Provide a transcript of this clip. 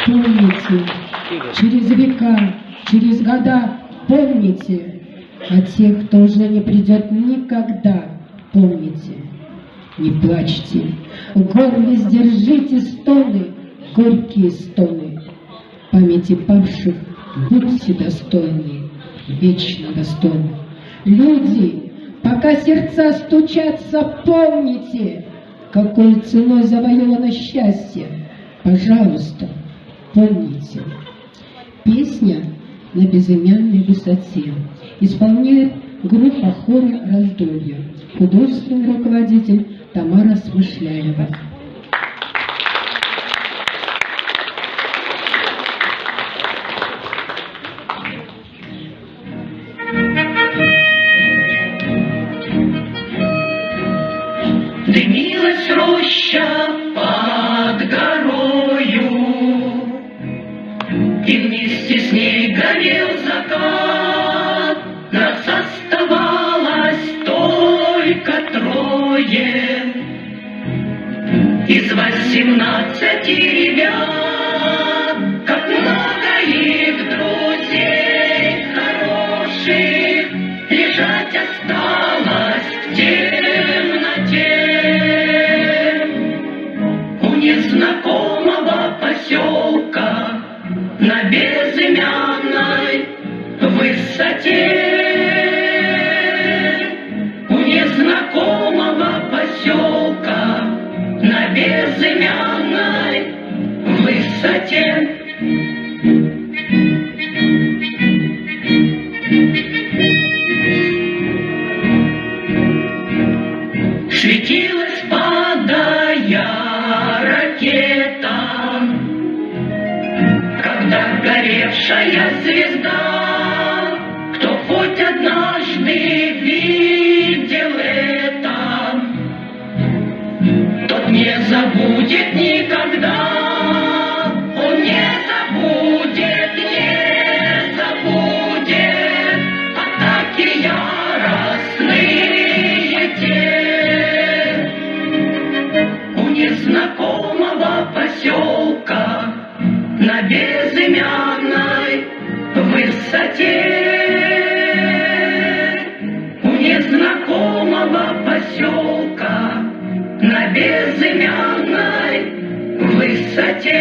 Помните, через века, через года помните, а тех, кто уже не придет никогда, помните. Не плачьте, в горле сдержите стоны, горькие стоны. Памяти павших будьте достойны, вечно достойны. Люди, пока сердца стучатся, помните, какой ценой завоевано счастье. Пожалуйста, помните. Песня на безымянной высоте исполняет группа хора «Раздолье», художественный руководитель Тамара Смышляева. Дымилась роща под горою, и вместе с ней горел закат. Нас оставалось только трое из 18 ребят. Как много их друзей хороших лежать осталось в темноте у незнакомого поселка на безымянной высоте. У незнакомого поселка на безымянной высоте. Светилась, падая ракета, когда горевшая звезда. Кто хоть однажды видел это, тот не забудет никогда. Он не забудет, не забудет атаки яростные те. У незнакомого поселка на безымянной высоте. У незнакомого поселка на безымянной высоте.